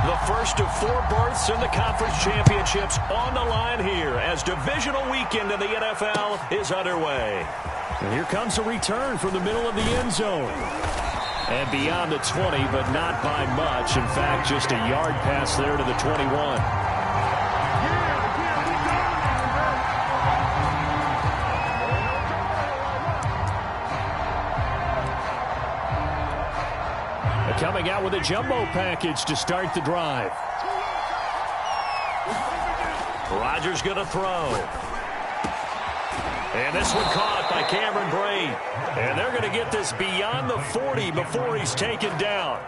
The first of 4 berths in the conference championships on the line here as divisional weekend in the NFL is underway. And here comes a return from the middle of the end zone. And beyond the 20, but not by much. In fact, just a yard pass there to the 21. Coming out with a jumbo package to start the drive. Rodgers going to throw. And this one caught by Cameron Brate. And they're going to get this beyond the 40 before he's taken down.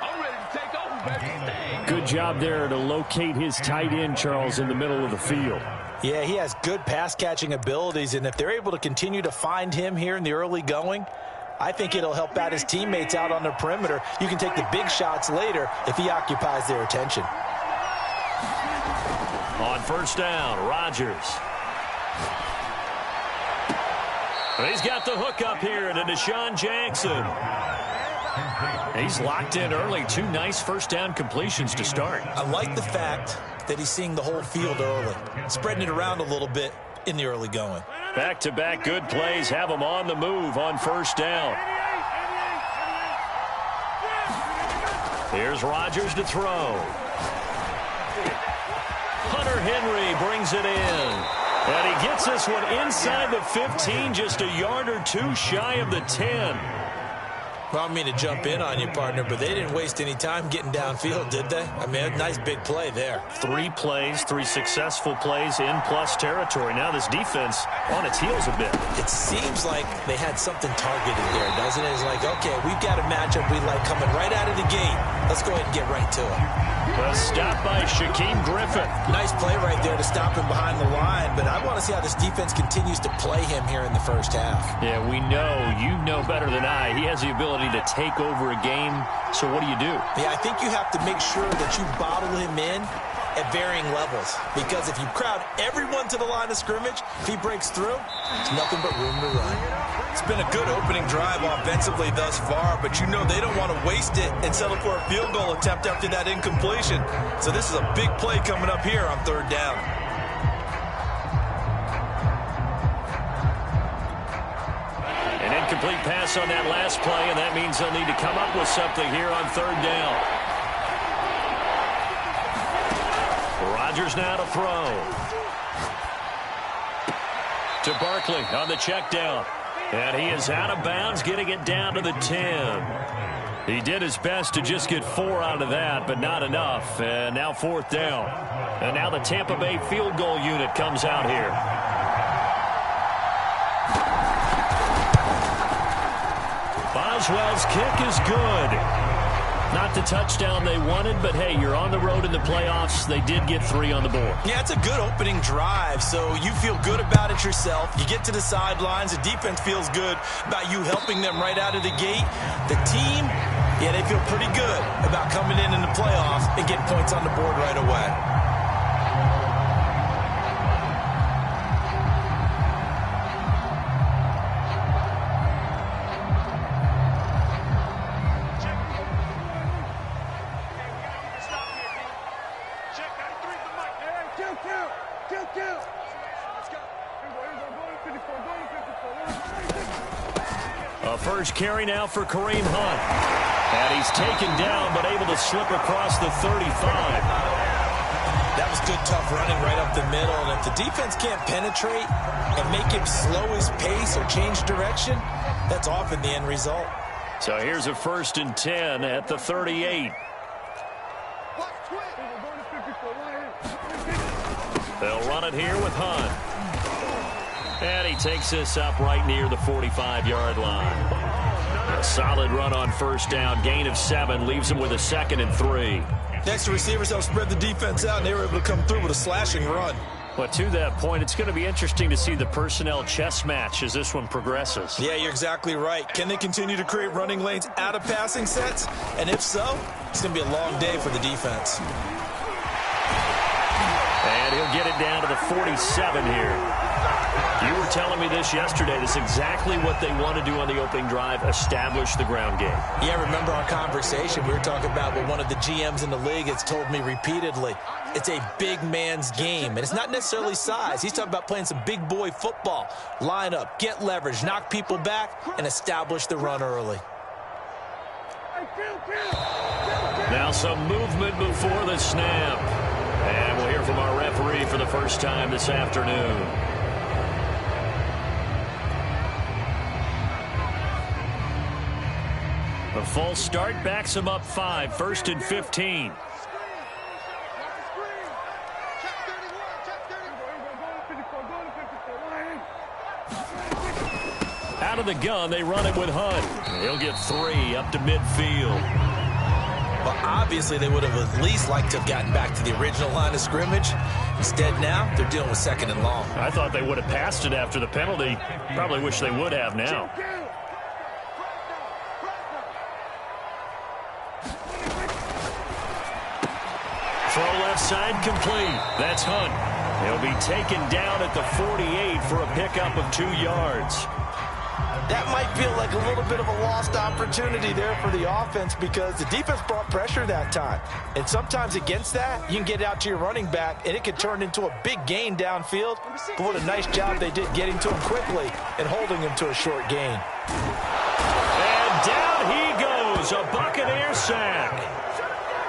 I'm ready to take over, baby. Good job there to locate his tight end, Charles, in the middle of the field. Yeah, he has good pass-catching abilities, and if they're able to continue to find him here in the early going, I think it'll help out his teammates out on the perimeter. You can take the big shots later if he occupies their attention. On first down, Rodgers. He's got the hook up here to Deshaun Jackson. He's locked in early. 2 nice first down completions to start. I like the fact that he's seeing the whole field early, spreading it around a little bit in the early going. Back-to-back good plays have him on the move on first down. Here's Rodgers to throw. Hunter Henry brings it in. And he gets this one inside the 15, just a yard or 2 shy of the 10. Well, I don't mean to jump in on you, partner, but they didn't waste any time getting downfield, did they? I mean, a nice big play there. 3 plays, 3 successful plays in plus territory. Now this defense on its heels a bit. It seems like they had something targeted there, doesn't it? It's like, okay, we've got a matchup we like coming right out of the gate. Let's go ahead and get right to it. A stop by Shaquem Griffin. Nice play right there to stop him behind the line, but I want to see how this defense continues to play him here in the first half. Yeah, we know, you know better than I, he has the ability to take over a game, so what do you do? Yeah, I think you have to make sure that you bottle him in at varying levels, because if you crowd everyone to the line of scrimmage, if he breaks through, it's nothing but room to run. It's been a good opening drive offensively thus far, but you know they don't want to waste it and settle for a field goal attempt after that incompletion. So this is a big play coming up here on third down. An incomplete pass on that last play, and that means they'll need to come up with something here on third down. Rodgers now to throw. To Barkley on the check down. And he is out of bounds, getting it down to the 10. He did his best to just get 4 out of that, but not enough. And now fourth down. And now the Tampa Bay field goal unit comes out here. Boswell's kick is good. Not the touchdown they wanted, but hey, you're on the road in the playoffs. They did get 3 on the board. Yeah, it's a good opening drive, so you feel good about it yourself. You get to the sidelines. The defense feels good about you helping them right out of the gate. The team, yeah, they feel pretty good about coming in the playoffs and getting points on the board right away. First carry now for Kareem Hunt. And he's taken down, but able to slip across the 35. That was good, tough running right up the middle. And if the defense can't penetrate and make him slow his pace or change direction, that's often the end result. So here's a 1st and 10 at the 38. They'll run it here with Hunt. And he takes this up right near the 45-yard line. A solid run on first down. Gain of 7 leaves him with a 2nd and 3. Next, the receivers help spread the defense out, and they were able to come through with a slashing run. But to that point, it's going to be interesting to see the personnel chess match as this one progresses. Yeah, you're exactly right. Can they continue to create running lanes out of passing sets? And if so, it's going to be a long day for the defense. And he'll get it down to the 47 here. You were telling me this yesterday. This is exactly what they want to do on the opening drive, establish the ground game. Yeah, remember our conversation. We were talking about what one of the GMs in the league has told me repeatedly. It's a big man's game, and it's not necessarily size. He's talking about playing some big boy football. Line up, get leverage, knock people back, and establish the run early. Now some movement before the snap. And we'll hear from our referee for the first time this afternoon. A false start backs him up 5, 1st and 15. Out of the gun, they run it with Hunt. He'll get 3 up to midfield. Well, obviously, they would have at least liked to have gotten back to the original line of scrimmage. Instead, now, they're dealing with 2nd and long. I thought they would have passed it after the penalty. Probably wish they would have now. Throw left side complete. That's Hunt. He'll be taken down at the 48 for a pickup of 2 yards. That might feel like a little bit of a lost opportunity there for the offense because the defense brought pressure that time. And sometimes against that, you can get out to your running back, and it can turn into a big gain downfield. But what a nice job they did getting to him quickly and holding him to a short gain. And down he goes, a Buccaneer sack.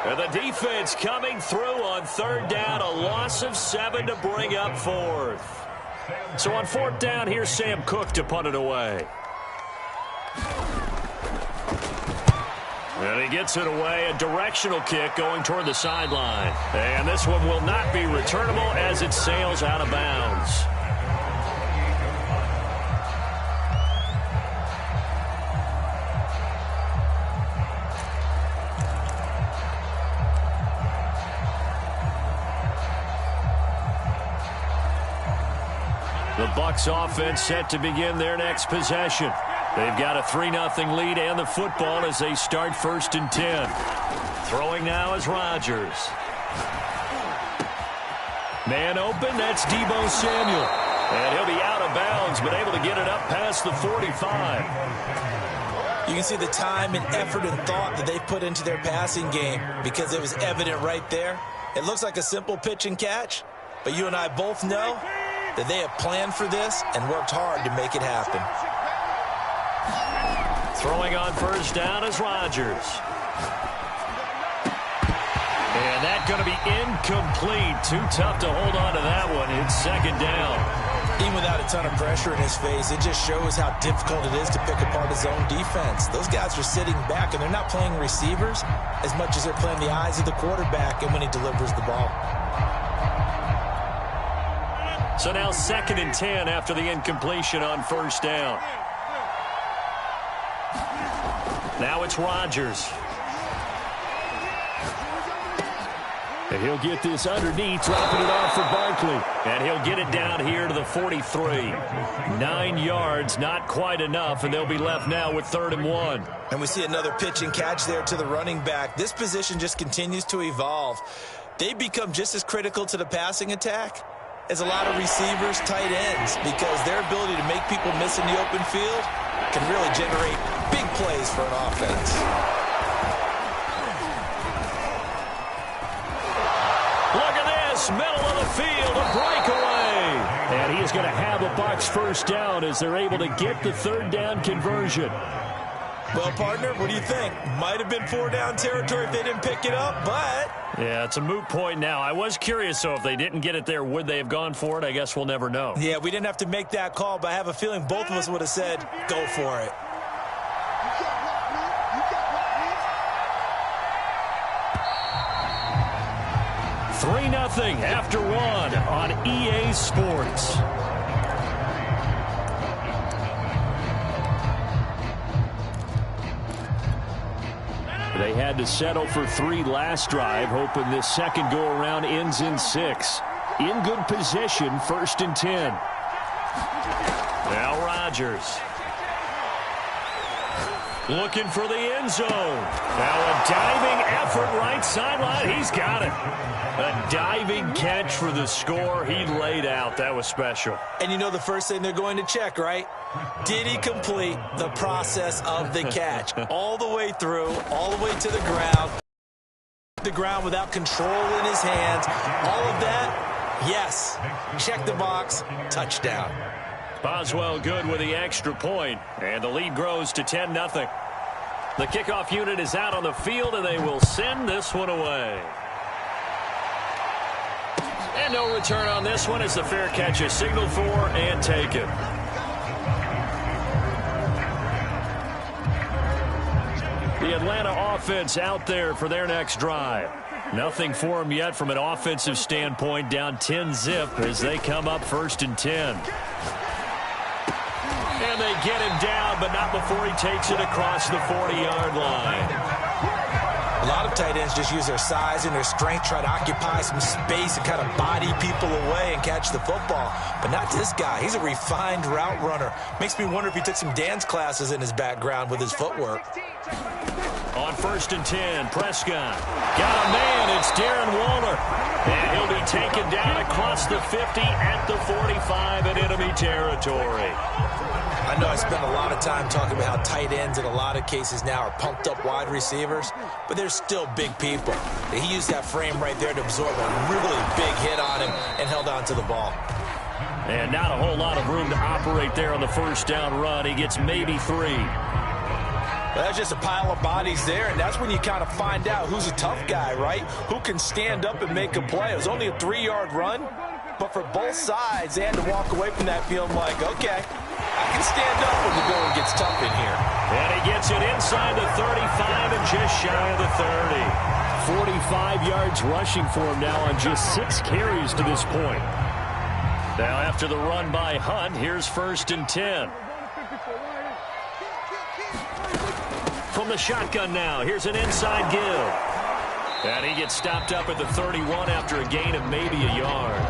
And the defense coming through on 3rd down, a loss of 7 to bring up 4th. So on 4th down, here's Sam Cook to punt it away. And he gets it away, a directional kick going toward the sideline. And this one will not be returnable as it sails out of bounds. The Bucs offense set to begin their next possession. They've got a 3-0 lead and the football as they start 1st and 10. Throwing now is Rodgers. Man open, that's Deebo Samuel. And he'll be out of bounds, but able to get it up past the 45. You can see the time and effort and thought that they put into their passing game because it was evident right there. It looks like a simple pitch and catch, but you and I both know that they have planned for this and worked hard to make it happen. Throwing on 1st down is Rodgers. And that's going to be incomplete. Too tough to hold on to that one. It's 2nd down. Even without a ton of pressure in his face, it just shows how difficult it is to pick apart his own defense. Those guys are sitting back, and they're not playing receivers as much as they're playing the eyes of the quarterback and when he delivers the ball. So now 2nd and 10 after the incompletion on 1st down. Now it's Rodgers. And he'll get this underneath, dropping it off for Barkley. And he'll get it down here to the 43. 9 yards, not quite enough, and they'll be left now with 3rd and 1. And we see another pitch and catch there to the running back. This position just continues to evolve. They become just as critical to the passing attack as a lot of receivers, tight ends, because their ability to make people miss in the open field can really generate big plays for an offense. Look at this, middle of the field, a breakaway. And he is going to have a Bucs 1st down as they're able to get the 3rd down conversion. Well, partner, what do you think? Might have been 4-down territory if they didn't pick it up, but... Yeah, it's a moot point now. I was curious, so if they didn't get it there, would they have gone for it? I guess we'll never know. Yeah, we didn't have to make that call, but I have a feeling both of us would have said, go for it. $3-0 after 1 on EA Sports. They had to settle for 3 last drive, hoping this second go-around ends in 6. In good position, 1st and 10. Now Rodgers. Looking for the end zone. Now a diving effort right sideline. He's got it. A diving catch for the score. He laid out. That was special. And you know the first thing they're going to check, right? Did he complete the process of the catch? All the way through, all the way to the ground. The ground without control in his hands. All of that, yes. Check the box. Touchdown. Boswell good with the extra point, and the lead grows to 10-0. The kickoff unit is out on the field, and they will send this one away. And no return on this one as the fair catch is signaled for and taken. The Atlanta offense out there for their next drive. Nothing for them yet from an offensive standpoint, down 10-zip as they come up 1st and 10. And they get him down, but not before he takes it across the 40-yard line. A lot of tight ends just use their size and their strength, try to occupy some space and kind of body people away and catch the football. But not this guy. He's a refined route runner. Makes me wonder if he took some dance classes in his background with his footwork. On 1st and 10, Prescott. Got a man, it's Darren Waller. And he'll be taken down across the 50 at the 45 in enemy territory. I know I spent a lot of time talking about how tight ends in a lot of cases now are pumped up wide receivers, but they're still big people. He used that frame right there to absorb a really big hit on him and held on to the ball. And not a whole lot of room to operate there on the first down run. He gets maybe 3. Well, that's just a pile of bodies there, and that's when you kind of find out who's a tough guy, right? Who can stand up and make a play. It was only a 3-yard run, but for both sides, they had to walk away from that feeling like, okay, I can stand up when the going gets tough in here. And he gets it inside the 35 and just shy of the 30. 45 yards rushing for him now on just 6 carries to this point. Now after the run by Hunt, here's 1st and 10. From the shotgun now, here's an inside give. And he gets stopped up at the 31 after a gain of maybe a yard.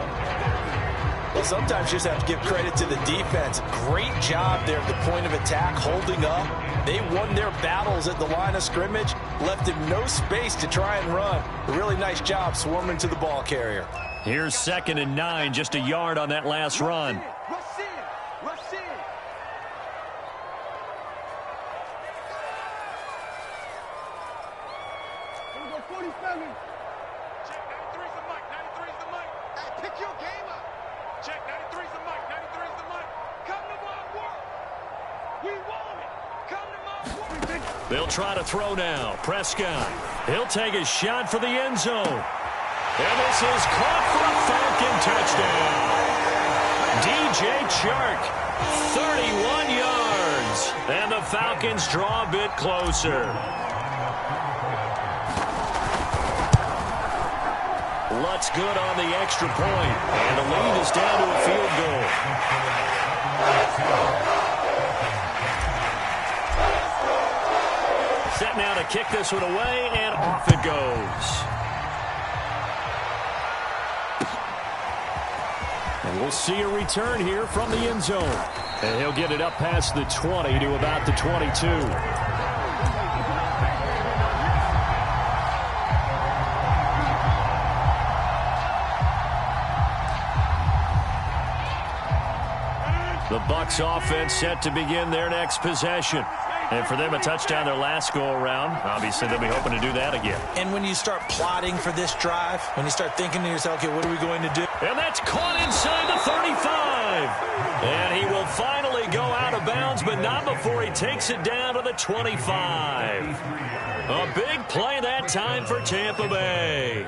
Well, sometimes you just have to give credit to the defense. Great job there at the point of attack, holding up. They won their battles at the line of scrimmage, left him no space to try and run. A really nice job swarming to the ball carrier. Here's 2nd and 9, just a yard on that last run. They'll try to throw now. Prescott. He'll take a shot for the end zone. And this is caught for a Falcon touchdown. DJ Chark, 31 yards. And the Falcons draw a bit closer. Lutz good on the extra point. And the lead is down to a field goal. Set now to kick this one away, and off it goes. And we'll see a return here from the end zone. And he'll get it up past the 20 to about the 22. The Bucs offense set to begin their next possession. And for them, a touchdown their last go-around. Obviously, they'll be hoping to do that again. And when you start plotting for this drive, when you start thinking to yourself, okay, what are we going to do? And that's caught inside the 35. And he will finally go out of bounds, but not before he takes it down to the 25. A big play that time for Tampa Bay.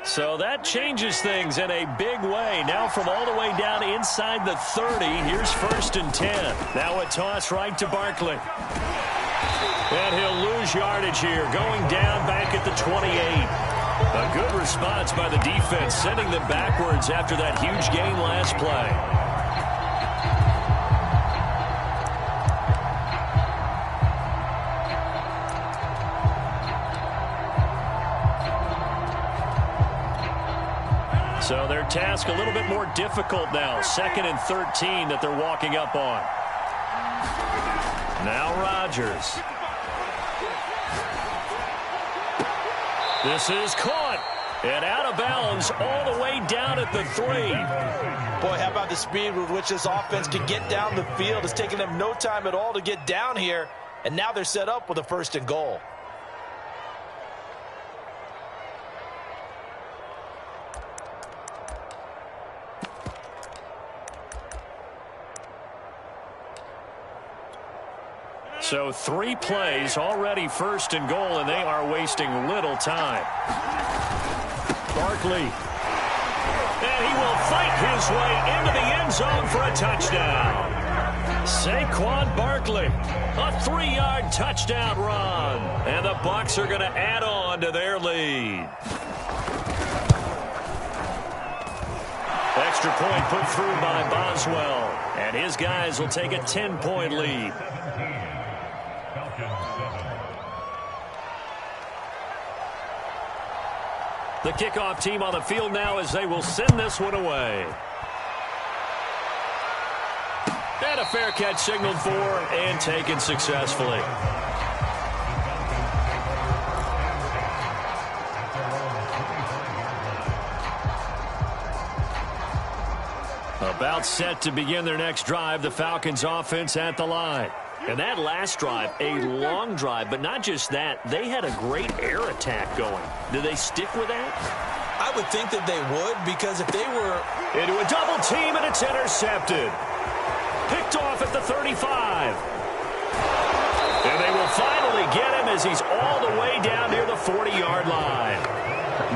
So that changes things in a big way. Now from all the way down inside the 30, here's 1st and 10. Now a toss right to Barkley. And he'll lose yardage here, going down back at the 28. A good response by the defense, sending them backwards after that huge gain last play. So their task a little bit more difficult now. 2nd and 13 that they're walking up on. Now Rodgers. This is caught. And out of bounds all the way down at the 3. Boy, how about the speed with which this offense can get down the field? It's taken them no time at all to get down here. And now they're set up with a 1st and goal. So 3 plays, already 1st and goal, and they are wasting little time. Barkley. And he will fight his way into the end zone for a touchdown. Saquon Barkley, a 3-yard touchdown run. And the Bucs are going to add on to their lead. Extra point put through by Boswell. And his guys will take a 10-point lead. The kickoff team on the field now as they will send this one away. And a fair catch signaled for and taken successfully. About set to begin their next drive, the Falcons offense at the line. And that last drive, a long drive, but not just that. They had a great air attack going. Do they stick with that? I would think that they would, because if they were into a double team and it's intercepted. Picked off at the 35. And they will finally get him as he's all the way down near the 40-yard line.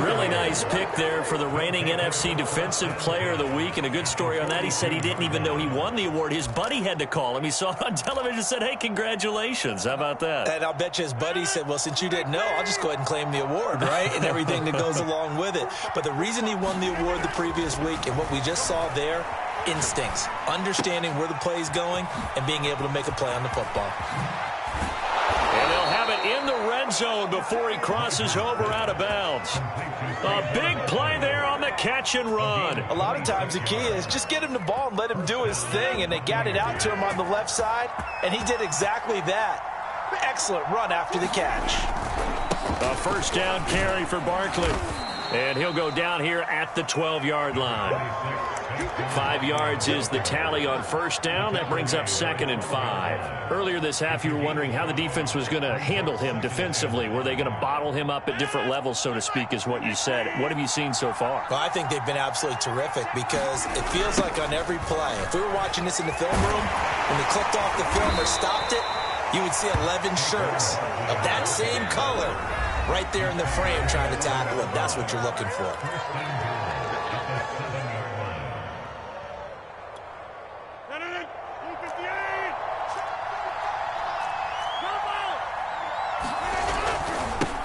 Really nice pick there for the reigning NFC Defensive Player of the Week. And a good story on that. He said he didn't even know he won the award. His buddy had to call him. He saw it on television and said, hey, congratulations. How about that? And I'll bet you his buddy said, well, since you didn't know, I'll just go ahead and claim the award, right? And everything that goes along with it. But the reason he won the award the previous week and what we just saw there, instincts, understanding where the play is going and being able to make a play on the football. And they'll have it in the red zone before he crosses over out of bounds. A big play there on the catch and run. A lot of times the key is just get him the ball and let him do his thing, and they got it out to him on the left side, and he did exactly that. Excellent run after the catch. A 1st down carry for Barkley. And he'll go down here at the 12-yard line. 5 yards is the tally on 1st down. That brings up 2nd and 5. Earlier this half, you were wondering how the defense was going to handle him defensively. Were they going to bottle him up at different levels, so to speak, is what you said. What have you seen so far? Well, I think they've been absolutely terrific because it feels like on every play, if we were watching this in the film room, when they clicked off the film or stopped it, you would see 11 shirts of that same color right there in the frame trying to tackle him. That's what you're looking for.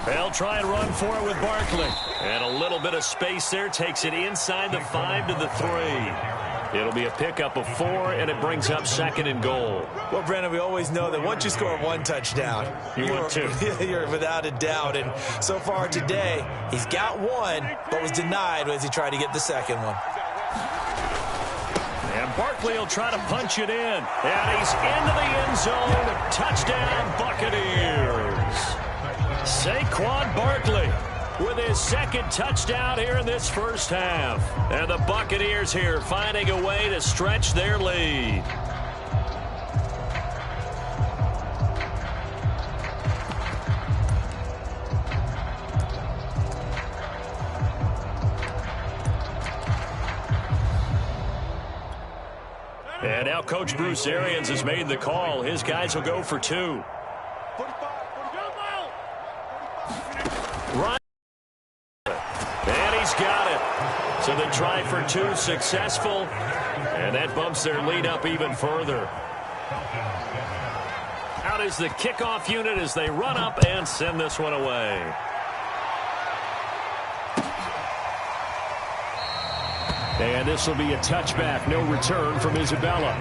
They'll try and run for it with Barkley. And a little bit of space there takes it inside the 5 to the 3. It'll be a pickup of 4, and it brings up 2nd and goal. Well, Brandon, we always know that once you score 1 touchdown, you're without a doubt. And so far today, he's got 1, but was denied as he tried to get the 2nd one. And Barkley will try to punch it in. And he's into the end zone. Touchdown, Buccaneers. Saquon Barkley with his 2nd touchdown here in this 1st half. And the Buccaneers here finding a way to stretch their lead. And now Coach Bruce Arians has made the call. His guys will go for 2. Right. And he's got it. So they try for 2 successful. And that bumps their lead up even further. Out is the kickoff unit as they run up and send this one away. And this will be a touchback. No return from Isabella.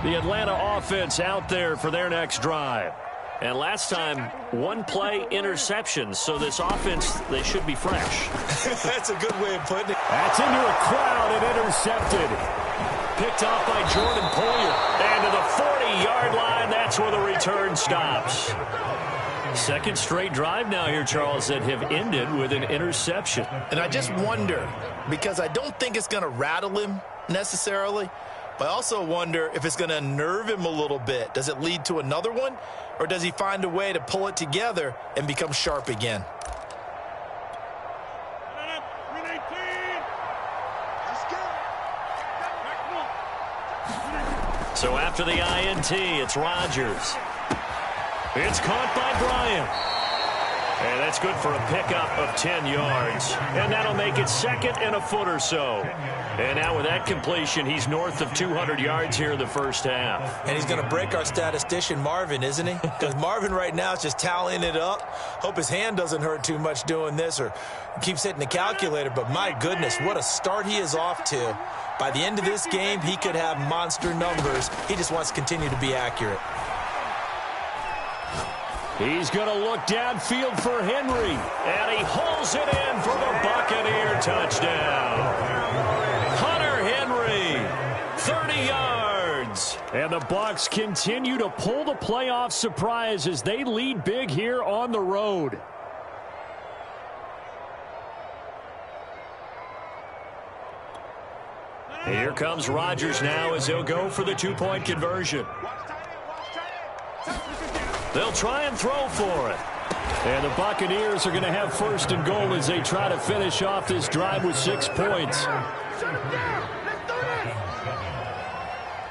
The Atlanta offense out there for their next drive. And last time, one play interception. So this offense, they should be fresh. That's a good way of putting it. That's into a crowd and intercepted. Picked off by Jordan Poyer. And to the 40-yard line, that's where the return stops. Second straight drive now here, Charles, that have ended with an interception. And I just wonder, because I don't think it's going to rattle him necessarily, but I also wonder if it's going to unnerve him a little bit. Does it lead to another one, or does he find a way to pull it together and become sharp again? So after the INT, it's Rodgers. It's caught by Bryant. And that's good for a pickup of 10 yards. And that'll make it second and a foot or so. And now with that completion, he's north of 200 yards here in the first half. And he's going to break our statistician, Marvin, isn't he? Because Marvin right now is just tallying it up. Hope his hand doesn't hurt too much doing this or keeps hitting the calculator. But my goodness, what a start he is off to. By the end of this game, he could have monster numbers. He just wants to continue to be accurate. He's going to look downfield for Henry. And he holds it in for the Buccaneer touchdown. Hunter Henry, 30 yards. And the Bucs continue to pull the playoff surprise as they lead big here on the road. Here comes Rodgers now as he'll go for the two-point conversion. They'll try and throw for it. And the Buccaneers are going to have first and goal as they try to finish off this drive with 6 points.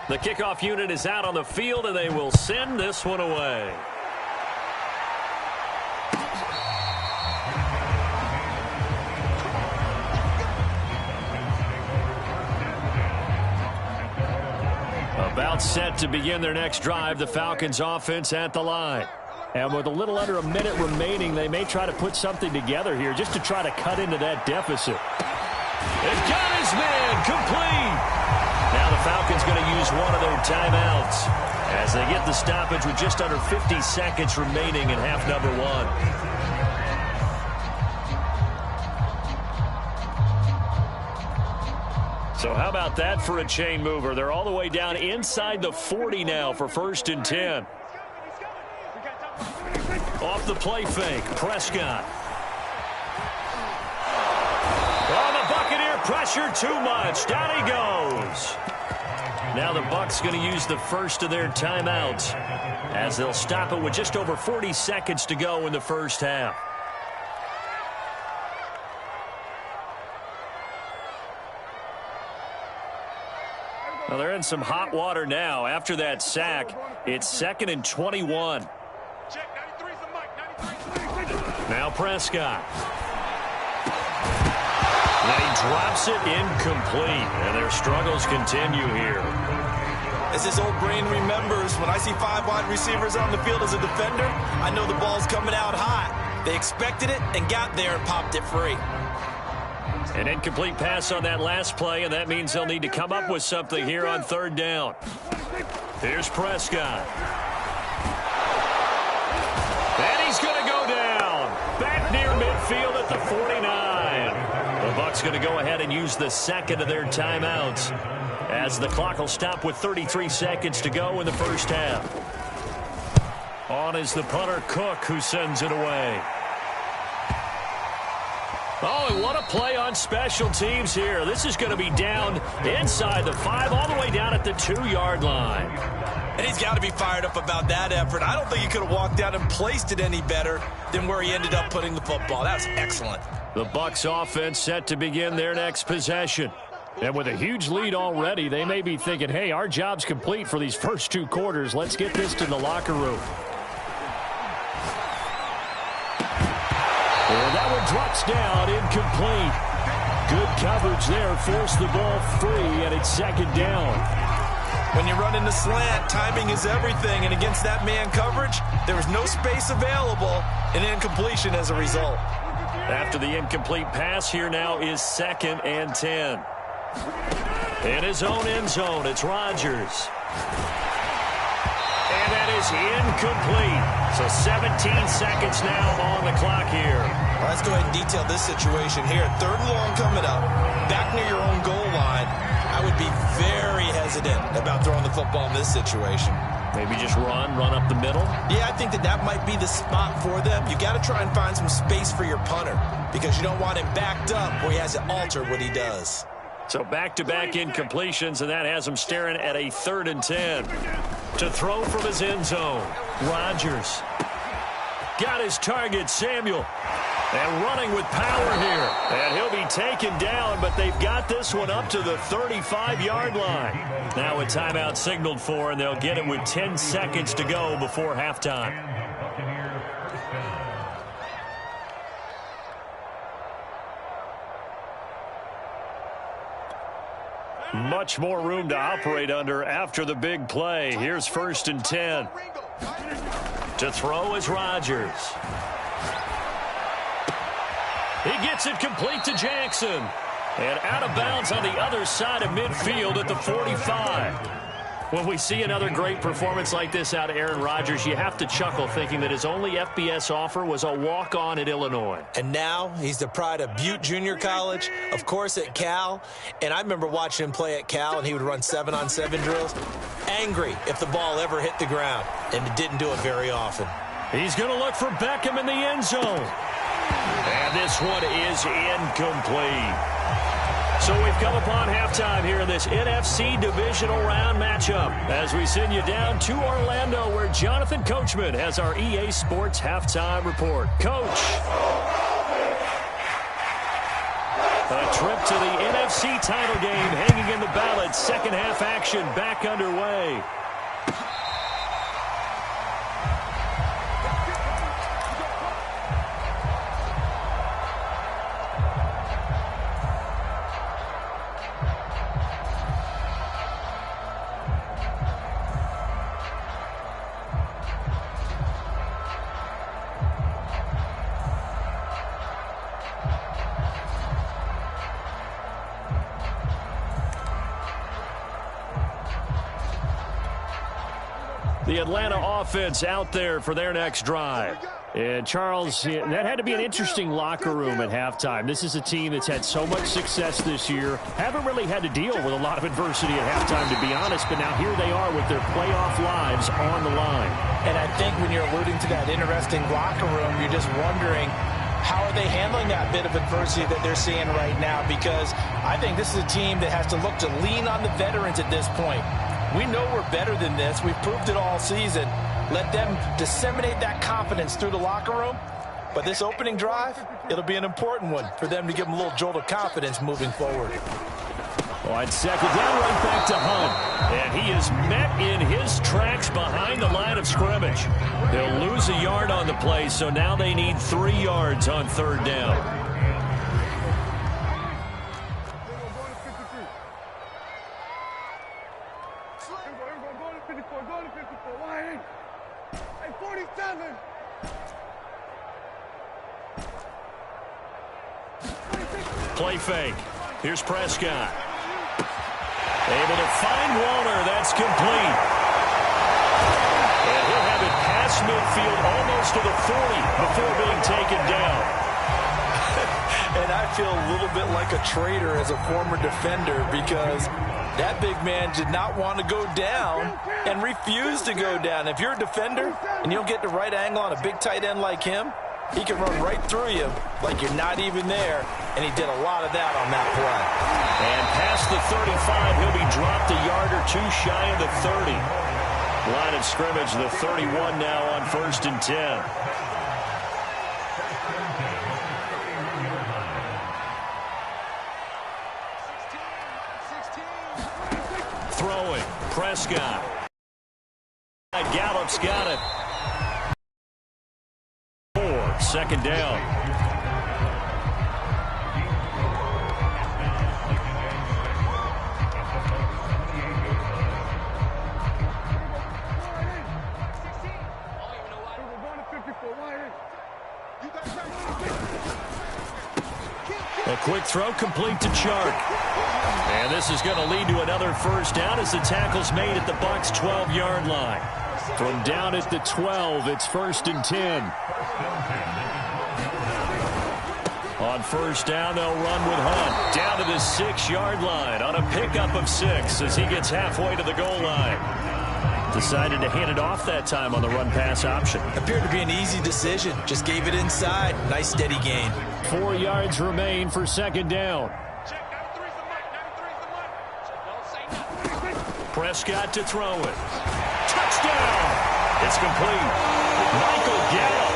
The kickoff unit is out on the field, and they will send this one away. About set to begin their next drive, the Falcons offense at the line. And with a little under a minute remaining, they may try to put something together here just to try to cut into that deficit. They've got his man complete. Now the Falcons going to use one of their timeouts as they get the stoppage with just under 50 seconds remaining in half number one. So how about that for a chain mover? They're all the way down inside the 40 now for first and 10. Off the play fake, Prescott. Oh, the Buccaneer pressure too much. Down he goes. Now the Bucs going to use the first of their timeouts as they'll stop it with just over 40 seconds to go in the first half. Well, they're in some hot water now. After that sack, it's 2nd and 21. Now Prescott. Now he drops it incomplete, and their struggles continue here. As his old brain remembers, when I see 5 wide receivers on the field as a defender, I know the ball's coming out hot. They expected it and got there and popped it free. An incomplete pass on that last play, and that means they'll need to come up with something here on third down. Here's Prescott. And he's going to go down. Back near midfield at the 49. The Bucs going to go ahead and use the second of their timeouts as the clock will stop with 33 seconds to go in the first half. On is the punter Cook, who sends it away. Oh, and what a play on special teams here. This is going to be down inside the 5, all the way down at the 2-yard line. And he's got to be fired up about that effort. I don't think he could have walked out and placed it any better than where he ended up putting the football. That was excellent. The Bucs offense set to begin their next possession. And with a huge lead already, they may be thinking, hey, our job's complete for these first 2 quarters. Let's get this to the locker room. And that one drops down, incomplete. Good coverage there, forced the ball free, and it's 2nd down. When you run in the slant, timing is everything, and against that man coverage, there was no space available, and incompletion as a result. After the incomplete pass, here now is 2nd and 10. In his own end zone, it's Rodgers. And that is is incomplete. So 17 seconds now on the clock here. Well, let's go ahead and detail this situation here. 3rd and long coming up, back near your own goal line. I would be very hesitant about throwing the football in this situation. Maybe just run up the middle. Yeah, I think that might be the spot for them. You got to try and find some space for your punter because you don't want him backed up where he has to alter what he does. So back-to-back incompletions, and that has him staring at a 3rd and 10. To throw from his end zone, Rodgers. Got his target, Samuel. And running with power here. And he'll be taken down, but they've got this one up to the 35-yard line. Now a timeout signaled for, and they'll get him with 10 seconds to go before halftime. Much more room to operate under after the big play. Here's 1st and 10. To throw is Rodgers. He gets it complete to Jackson. And out of bounds on the other side of midfield at the 45. When we see another great performance like this out of Aaron Rodgers, you have to chuckle thinking that his only FBS offer was a walk-on at Illinois. And now he's the pride of Butte Junior College, of course at Cal. And I remember watching him play at Cal, and he would run 7-on-7 drills. Angry if the ball ever hit the ground, and it didn't do it very often. He's going to look for Beckham in the end zone. And this one is incomplete. So we've come upon halftime here in this NFC divisional round matchup as we send you down to Orlando where Jonathan Coachman has our EA Sports halftime report. Coach. A trip to the NFC title game hanging in the balance. Second half action back underway. The Atlanta offense out there for their next drive. And, Charles, that had to be an interesting locker room at halftime. This is a team that's had so much success this year. Haven't really had to deal with a lot of adversity at halftime, to be honest. But now here they are with their playoff lives on the line. And I think when you're alluding to that interesting locker room, you're just wondering, how are they handling that bit of adversity that they're seeing right now? Because I think this is a team that has to look to lean on the veterans at this point. We know we're better than this. We've proved it all season. Let them disseminate that confidence through the locker room. But this opening drive, it'll be an important one for them to give them a little jolt of confidence moving forward. On second down, right back to Hunt. And he is met in his tracks behind the line of scrimmage. They'll lose a yard on the play, so now they need 3 yards on 3rd down. Play fake. Here's Prescott. Able to find Walter. That's complete. And he'll have it past midfield almost to the 40 before being taken down. And I feel a little bit like a traitor as a former defender because that big man did not want to go down and refused to go down. If you're a defender and you don't get the right angle on a big tight end like him, he can run right through you like you're not even there, and he did a lot of that on that play. And past the 35, he'll be dropped a yard or two shy of the 30. Line of scrimmage, the 31 now on 1st and 10. Throwing, Prescott. Gallup's got it. 2nd down. A quick throw complete to Chark. And this is going to lead to another 1st down as the tackle's made at the Bucs' 12-yard line. From down at the 12, it's 1st and 10. On first down, they'll run with Hunt down to the 6-yard line on a pickup of 6 as he gets halfway to the goal line. Decided to hand it off that time on the run-pass option. Appeared to be an easy decision. Just gave it inside. Nice steady gain. 4 yards remain for 2nd down. Prescott to throw it. Touchdown! It's complete. Michael Gallup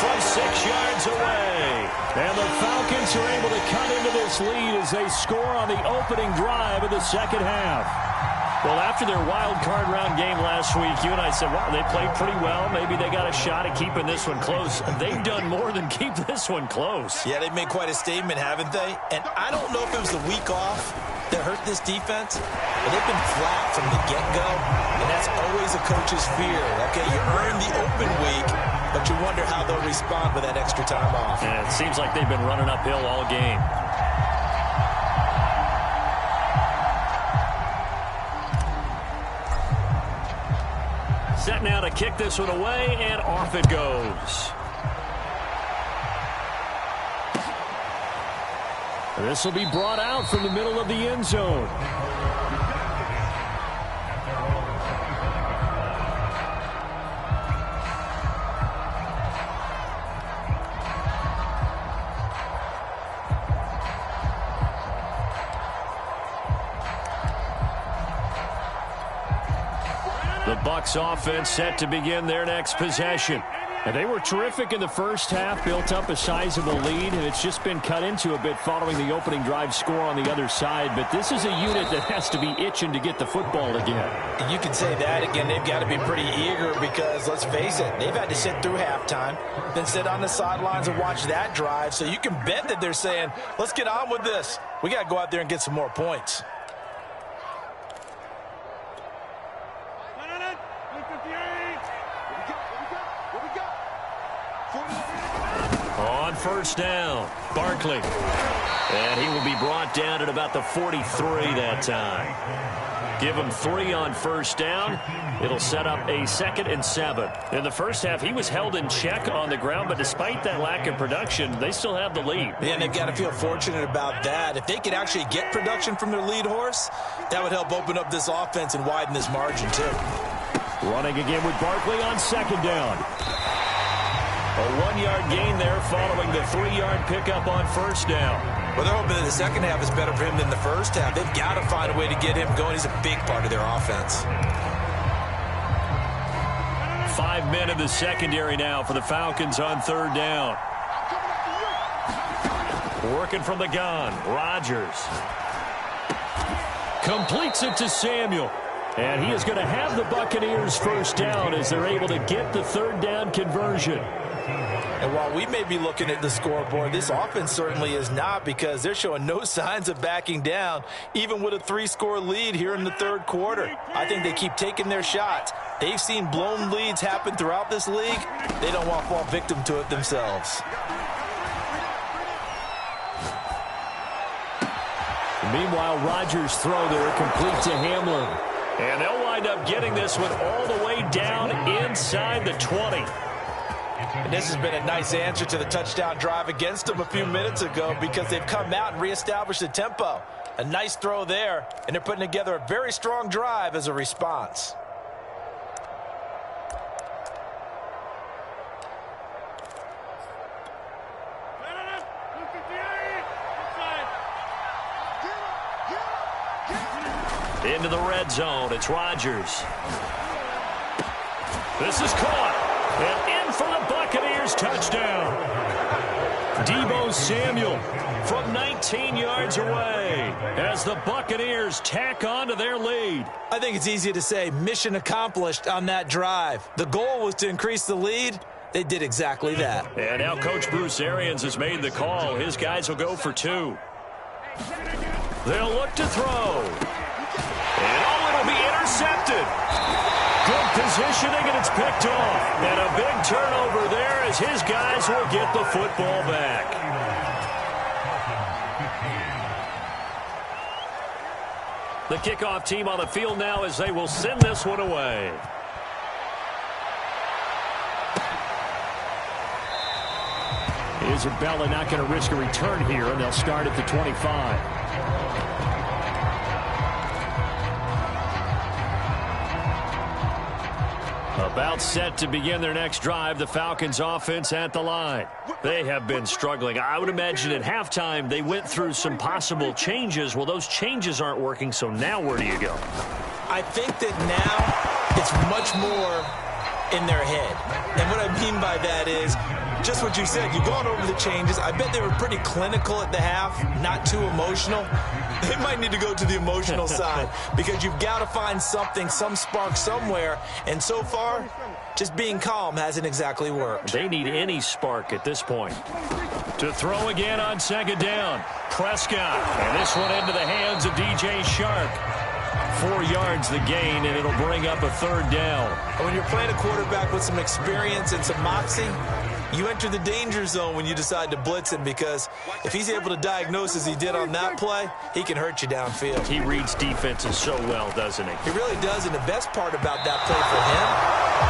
from 6 yards away. And the Falcons are able to cut into this lead as they score on the opening drive of the second half. Well, after their wild card round game last week, you and I said, wow, they played pretty well. Maybe they got a shot at keeping this one close. They've done more than keep this one close. Yeah, they've made quite a statement, haven't they? And I don't know if it was the week off that hurt this defense, but they've been flat from the get-go, and that's always a coach's fear. Okay, you earn the open week, but you wonder how they'll respond with that extra time off. And it seems like they've been running uphill all game. Set now to kick this one away, and off it goes. This will be brought out from the middle of the end zone. The Bucs offense set to begin their next possession. And they were terrific in the first half, built up a sizable lead, and it's just been cut into a bit following the opening drive score on the other side. But this is a unit that has to be itching to get the football again. And you can say that again. They've got to be pretty eager because, let's face it, they've had to sit through halftime, then sit on the sidelines and watch that drive. So you can bet that they're saying, let's get on with this. We got to go out there and get some more points. On first down, Barkley. And he will be brought down at about the 43 that time. Give him 3 on first down. It'll set up a 2nd and 7. In the first half, he was held in check on the ground, but despite that lack of production, they still have the lead. And they've got to feel fortunate about that. If they could actually get production from their lead horse, that would help open up this offense and widen this margin, too. Running again with Barkley on 2nd down. A 1-yard gain there following the 3-yard pickup on first down. Well, they're hoping that the second half is better for him than the first half. They've got to find a way to get him going. He's a big part of their offense. 5 men in the secondary now for the Falcons on 3rd down. Working from the gun, Rodgers. Completes it to Samuel. And he is going to have the Buccaneers first down as they're able to get the 3rd down conversion. And while we may be looking at the scoreboard, this offense certainly is not, because they're showing no signs of backing down, even with a 3-score lead here in the 3rd quarter. I think they keep taking their shots. They've seen blown leads happen throughout this league. They don't want to fall victim to it themselves. Meanwhile, Rodgers' throw there complete to Hamlin. And they'll wind up getting this one all the way down inside the 20. And this has been a nice answer to the touchdown drive against them a few minutes ago, because they've come out and reestablished the tempo. A nice throw there, and they're putting together a very strong drive as a response. Into the red zone, it's Rodgers. This is caught, and in for the Buccaneers touchdown. Deebo Samuel from 19 yards away as the Buccaneers tack on to their lead. I think it's easy to say mission accomplished on that drive. The goal was to increase the lead. They did exactly that. And now Coach Bruce Arians has made the call. His guys will go for 2. They'll look to throw. And it'll be intercepted. Good positioning, and it's picked off. And a big turnover there as his guys will get the football back. The kickoff team on the field now as they will send this one away. Isabella not going to risk a return here, and they'll start at the 25. About set to begin their next drive, the Falcons offense at the line. They have been struggling. I would imagine at halftime they went through some possible changes. Well, those changes aren't working, so now where do you go? I think that now it's much more in their head. And what I mean by that is just what you said. You've gone over the changes. I bet they were pretty clinical at the half, not too emotional. They might need to go to the emotional side because you've got to find something, some spark somewhere. And so far, just being calm hasn't exactly worked. They need any spark at this point. To throw again on second down. Prescott. And this one into the hands of DJ Shark. 4 yards the gain, and it'll bring up a third down. When you're playing a quarterback with some experience and some moxie, you enter the danger zone when you decide to blitz him, because if he's able to diagnose as he did on that play, he can hurt you downfield. He reads defenses so well, doesn't he? He really does, and the best part about that play for him,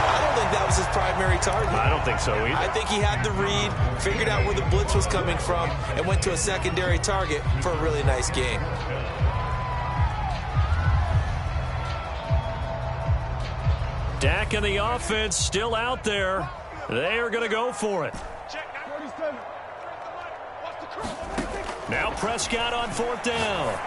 I don't think that was his primary target. I don't think so either. I think he had the read, figured out where the blitz was coming from, and went to a secondary target for a really nice game. Dak and the offense still out there. They are going to go for it. Now Prescott on fourth down.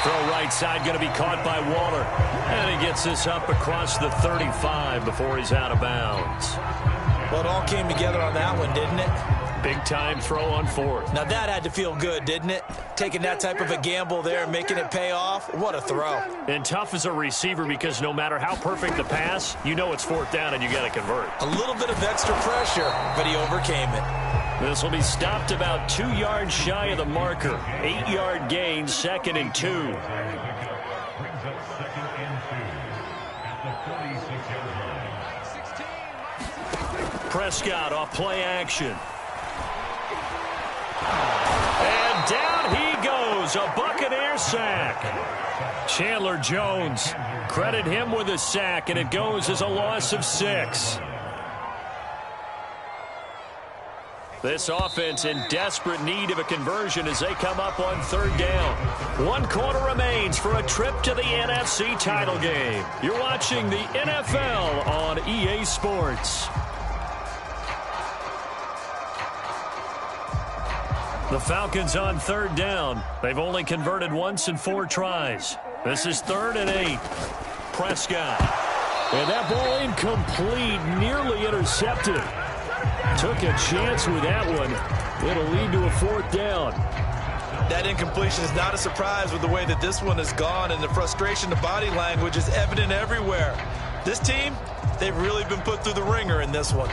Throw right side going to be caught by Waller. And he gets this up across the 35 before he's out of bounds. Well, it all came together on that one, didn't it? Big time throw on fourth. Now that had to feel good, didn't it? Taking that type of a gamble there, making it pay off. What a throw. And tough as a receiver, because no matter how perfect the pass, you know it's fourth down and you got to convert. A little bit of extra pressure, but he overcame it. This will be stopped about 2 yards shy of the marker. 8-yard gain, 2nd and 2. Prescott off play action. And down he goes, a Buccaneer sack. Chandler Jones, credit him with a sack, and it goes as a loss of 6. This offense in desperate need of a conversion as they come up on third down. 1 quarter remains for a trip to the NFC title game. You're watching the NFL on EA Sports. The Falcons on third down. They've only converted once in 4 tries. This is 3rd and 8. Prescott. And that ball incomplete, nearly intercepted. Took a chance with that one. It'll lead to a 4th down. That incompletion is not a surprise with the way that this one has gone, and the frustration, the body language is evident everywhere. This team, they've really been put through the ringer in this one.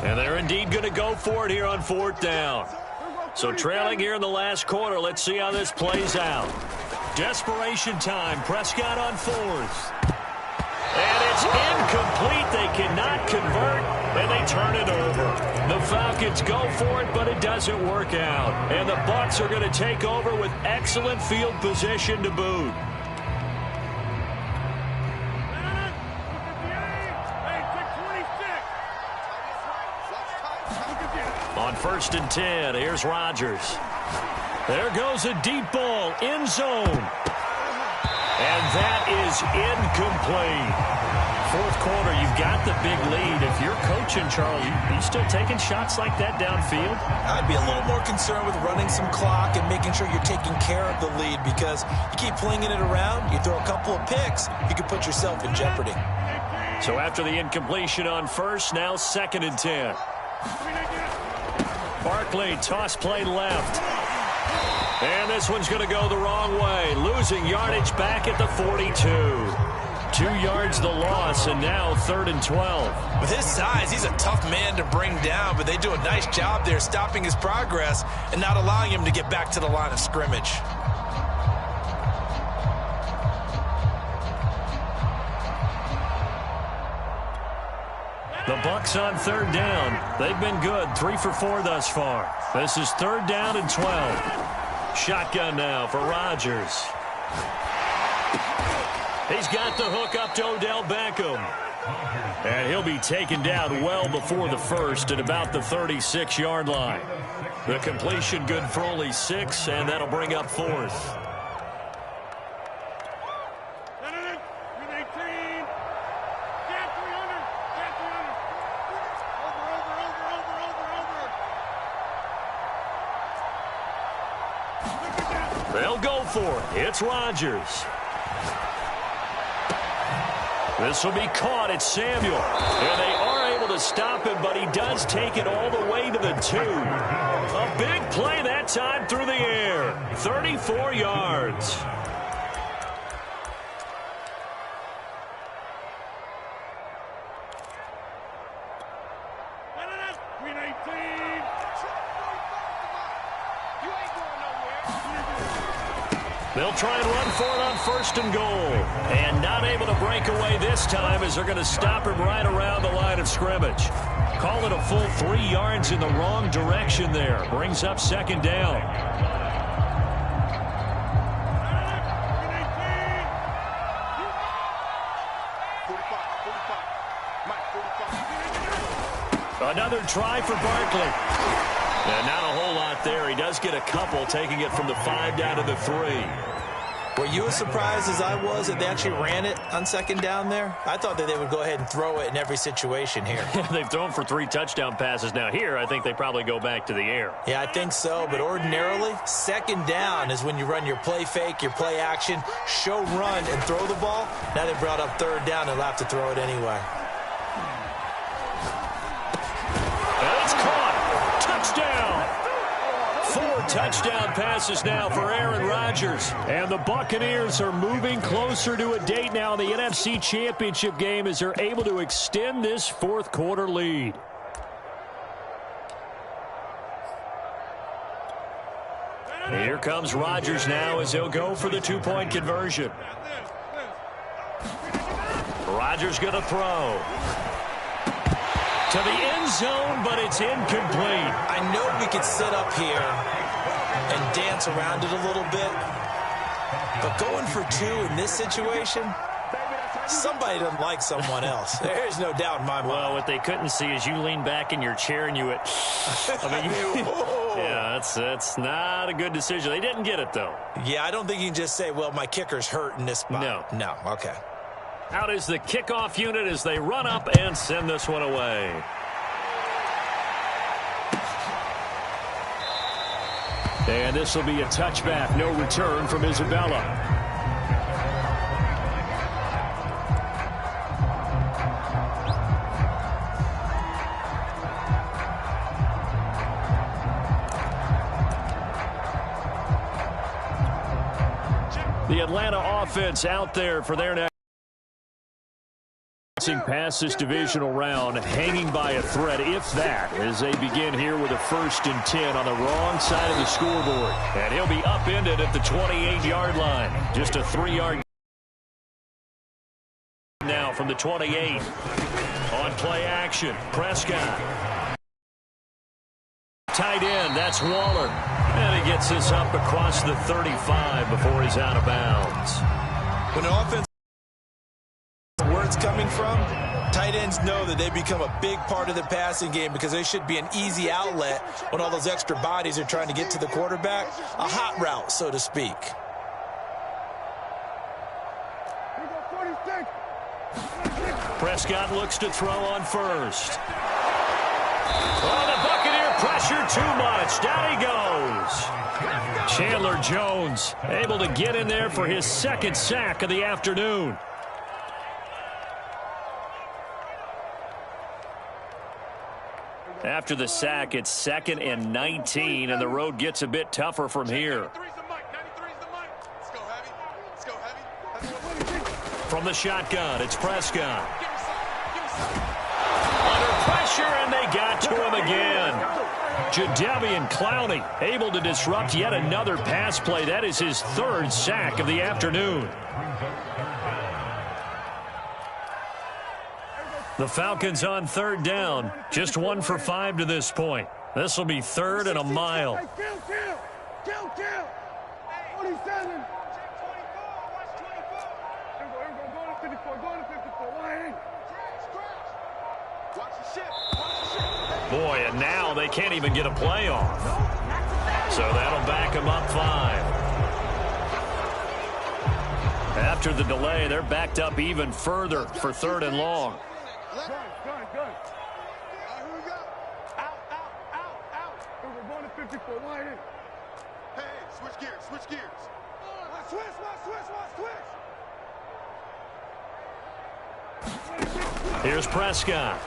And they're indeed going to go for it here on 4th down. So trailing here in the last quarter, let's see how this plays out. Desperation time, Prescott on 4th. And it's incomplete. They cannot convert, and they turn it over. The Falcons go for it, but it doesn't work out. And the Bucs are going to take over with excellent field position to boot. On 1st and 10, here's Rodgers. There goes a deep ball, end zone. And that is incomplete. 4th quarter, you've got the big lead. If you're coaching, Charles, you still taking shots like that downfield? I'd be a little more concerned with running some clock and making sure you're taking care of the lead, because you keep flinging it around, you throw a couple of picks, you could put yourself in jeopardy. So after the incompletion on 1st, now 2nd and 10. Barkley, toss play left. And this one's going to go the wrong way. Losing yardage back at the 42. 2 yards the loss, and now 3rd and 12. With his size, he's a tough man to bring down, but they do a nice job there stopping his progress and not allowing him to get back to the line of scrimmage. The Bucs on 3rd down. They've been good, 3 for 4 thus far. This is 3rd down and 12. Shotgun now for Rodgers. He's got the hook up to Odell Beckham. And he'll be taken down well before the first at about the 36-yard line. The completion good for only 6, and that'll bring up fourth. They'll go for it. It's Rodgers. This will be caught. It's Samuel. And they are able to stop him, but he does take it all the way to the 2. A big play that time through the air. 34 yards. They'll try and run for it on 1st and goal. And not able to break away this time as they're going to stop him right around the line of scrimmage. Call it a full 3 yards in the wrong direction there. Brings up 2nd down. Another try for Barkley. And not a whole lot there. He does get a couple, taking it from the 5 down to the 3. Were you as surprised as I was that they actually ran it on 2nd down there? I thought that they would go ahead and throw it in every situation here. They've thrown for 3 touchdown passes. Now here, I think they probably go back to the air. Yeah, I think so. But ordinarily, 2nd down is when you run your play fake, your play action, show run, and throw the ball. Now they brought up 3rd down and they'll have to throw it anyway. And it's caught. Touchdown. 4 touchdown passes now for Aaron Rodgers. And the Buccaneers are moving closer to a date now in the NFC Championship game as they're able to extend this 4th quarter lead. Here comes Rodgers now as he'll go for the 2-point conversion. Rodgers going to throw. To the end zone, but it's incomplete. I know we could sit up here and dance around it a little bit, but going for 2 in this situation, somebody doesn't like someone else. There's no doubt in my mind. Well, what they couldn't see is you lean back in your chair and you went, yeah, that's not a good decision. They didn't get it, though. Yeah, I don't think you can just say, well, my kicker's hurt in this spot. No, okay. Out is the kickoff unit as they run up and send this one away. And this will be a touchback. No return from Isabella. The Atlanta offense out there for their next past this divisional round, hanging by a thread, if that, as they begin here with a 1st and 10 on the wrong side of the scoreboard. And he'll be upended at the 28-yard line. Just a 3-yard now from the 28. On play action, Prescott. Tight end, that's Waller. And he gets this up across the 35 before he's out of bounds. When an offense where it's coming from, tight ends know that they become a big part of the passing game because they should be an easy outlet when all those extra bodies are trying to get to the quarterback. A hot route, so to speak. Prescott looks to throw on 1st. Oh, the Buccaneer pressure too much. Down he goes. Chandler Jones able to get in there for his 2nd sack of the afternoon. After the sack, it's 2nd and 19, and the road gets a bit tougher from here. From the shotgun, it's Prescott. Under pressure, and they got to him again. Jadeveon Clowney able to disrupt yet another pass play. That is his 3rd sack of the afternoon. The Falcons on 3rd down. Just 1 for 5 to this point. This will be 3rd and a mile. Kill. 47. Go to 54. Go to 54. Boy, and now they can't even get a play off. So that'll back them up 5. After the delay, they're backed up even further for 3rd and long. Good. All right, here we go. Out. We're going to 54. Line in. Hey, switch gears. Watch switch. Here's Prescott.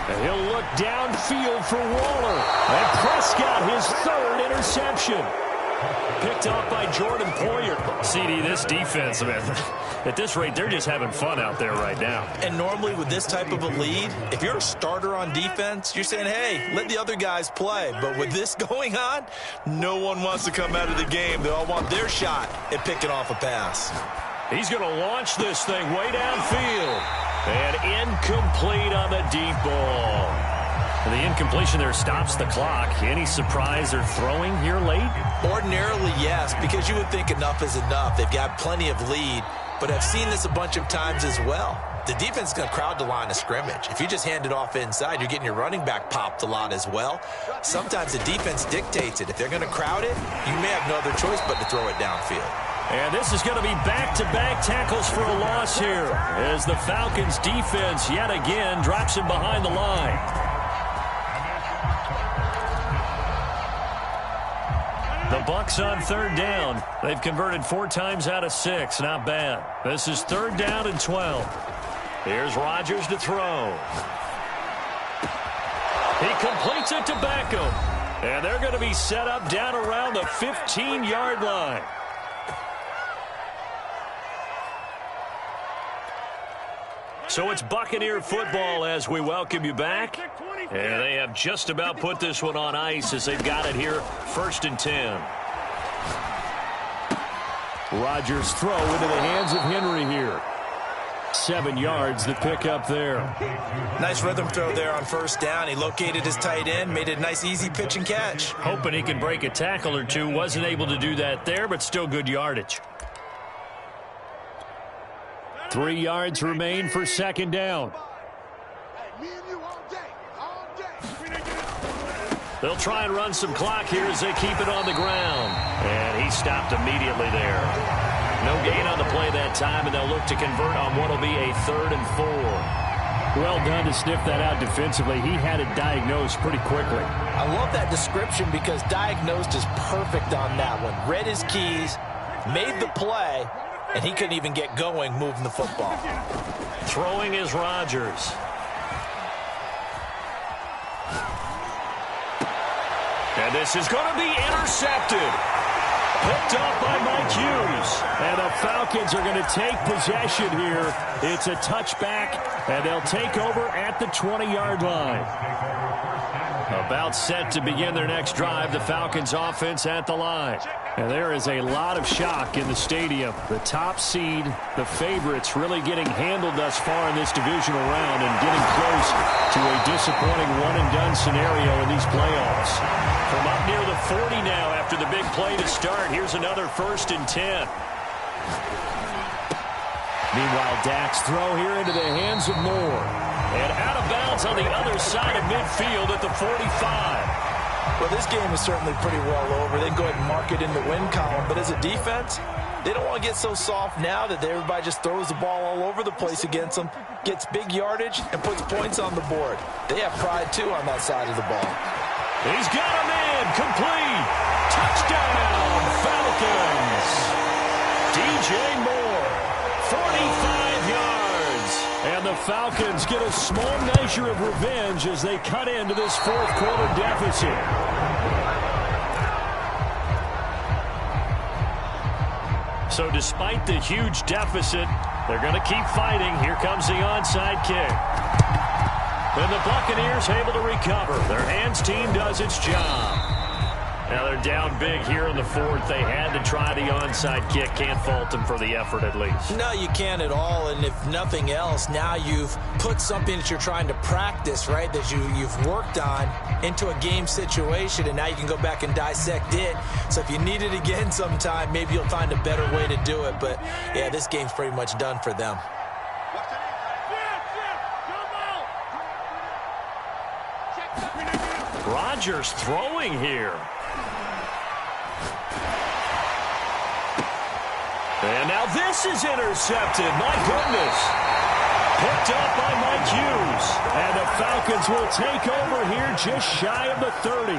And he'll look downfield for Waller. And Prescott, his 3rd interception. Picked off by Jordan Poyer. CD, this defense, man, at this rate, they're just having fun out there right now. And normally with this type of a lead, if you're a starter on defense, you're saying, hey, let the other guys play. But with this going on, no one wants to come out of the game. They all want their shot at picking off a pass. He's going to launch this thing way downfield. And incomplete on the deep ball. And the incompletion there stops the clock. Any surprise they're throwing here late? Ordinarily, yes, because you would think enough is enough. They've got plenty of lead, but I've seen this a bunch of times as well. The defense is going to crowd the line of scrimmage. If you just hand it off inside, you're getting your running back popped a lot as well. Sometimes the defense dictates it. If they're going to crowd it, you may have no other choice but to throw it downfield. And this is going to be back-to-back tackles for a loss here as the Falcons' defense yet again drops him behind the line. The Bucs on 3rd down. They've converted 4 times out of 6. Not bad. This is 3rd down and 12. Here's Rodgers to throw. He completes it to Beckham. And they're going to be set up down around the 15-yard line. So it's Buccaneer football as we welcome you back. And they have just about put this one on ice as they've got it here, 1st and 10. Rodgers throw into the hands of Henry here. 7 yards the pick up there. Nice rhythm throw there on 1st down. He located his tight end, made it a nice easy pitch and catch. Hoping he can break a tackle or two. Wasn't able to do that there, but still good yardage. 3 yards remain for 2nd down. They'll try and run some clock here as they keep it on the ground. And he stopped immediately there. No gain on the play that time, and they'll look to convert on what will be a 3rd and 4. Well done to sniff that out defensively. He had it diagnosed pretty quickly. I love that description because diagnosed is perfect on that one. Read his keys, made the play, and he couldn't even get going moving the football. Throwing is Rodgers. And this is going to be intercepted. Picked off by Mike Hughes. And the Falcons are going to take possession here. It's a touchback, and they'll take over at the 20-yard line. About set to begin their next drive, the Falcons offense at the line. And there is a lot of shock in the stadium. The top seed, the favorites, really getting handled thus far in this divisional round and getting close to a disappointing one-and-done scenario in these playoffs. From up near the 40 now after the big play to start, here's another 1st and 10. Meanwhile, Dak's throw here into the hands of Moore. And out of bounds on the other side of midfield at the 45. Well, this game is certainly pretty well over. They can go ahead and mark it in the win column. But as a defense, they don't want to get so soft now that everybody just throws the ball all over the place against them, gets big yardage, and puts points on the board. They have pride, too, on that side of the ball. He's got a man. Complete. Touchdown, Falcons. DJ Moore, 45 yards. And the Falcons get a small measure of revenge as they cut into this 4th quarter deficit. So despite the huge deficit, they're going to keep fighting. Here comes the onside kick. And the Buccaneers able to recover. Their hands team does its job. Now they're down big here in the 4th. They had to try the onside kick. Can't fault them for the effort at least. No, you can't at all. And if nothing else, now you've put something that you're trying to practice, right, that you've worked on into a game situation, and now you can go back and dissect it. So if you need it again sometime, maybe you'll find a better way to do it. But, yeah, this game's pretty much done for them. Rodgers throwing here. And now this is intercepted. My goodness. Picked up by Mike Hughes. And the Falcons will take over here just shy of the 30.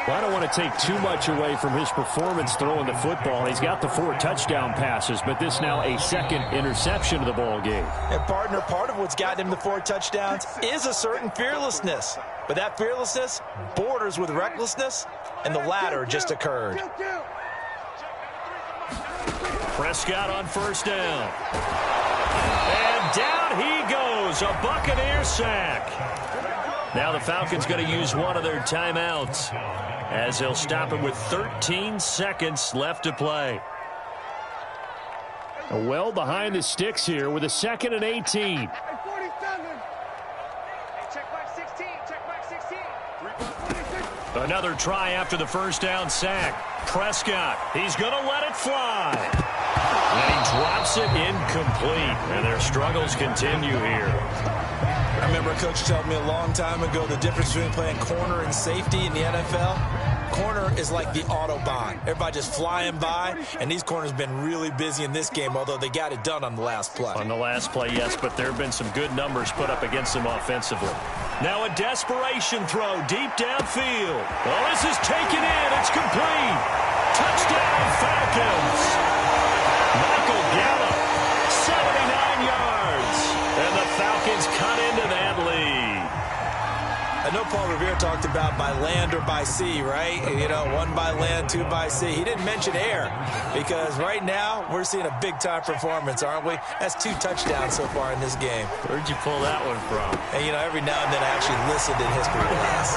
Well, I don't want to take too much away from his performance throwing the football. He's got the 4 touchdown passes, but this now a second interception of the ball game. And, partner, part of what's gotten him the 4 touchdowns is a certain fearlessness. But that fearlessness borders with recklessness, and the latter just occurred. Prescott on first down. And down he goes. A Buccaneer sack. Now the Falcons going to use one of their timeouts as they'll stop it with 13 seconds left to play. Well behind the sticks here with a 2nd and 18. Another try after the first down sack. Prescott, he's going to let it fly. And he drops it incomplete. And their struggles continue here. I remember a coach telling me a long time ago the difference between playing corner and safety in the NFL. Corner is like the Autobahn. Everybody just flying by, and these corners have been really busy in this game, although they got it done on the last play. On the last play, yes, but there have been some good numbers put up against them offensively. Now a desperation throw deep downfield. Oh, this is taken in. It's complete. Touchdown, Falcons. Michael Gallup, 79 yards. And the Falcons cut into that lead. I know Paul Revere talked about by land or by sea, right? You know, 1 by land, 2 by sea. He didn't mention air because right now we're seeing a big-time performance, aren't we? That's 2 touchdowns so far in this game. Where'd you pull that one from? And, you know, every now and then I actually listened in history class.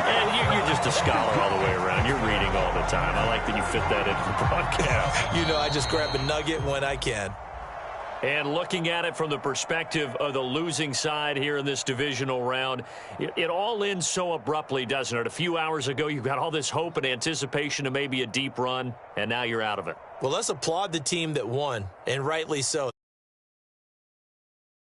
And you're just a scholar all the way around. You're reading all the time. I like that you fit that into the broadcast. You know, I just grab a nugget when I can. And looking at it from the perspective of the losing side here in this divisional round, it all ends so abruptly, doesn't it? A few hours ago, you got all this hope and anticipation of maybe a deep run, and now you're out of it. Well, let's applaud the team that won, and rightly so.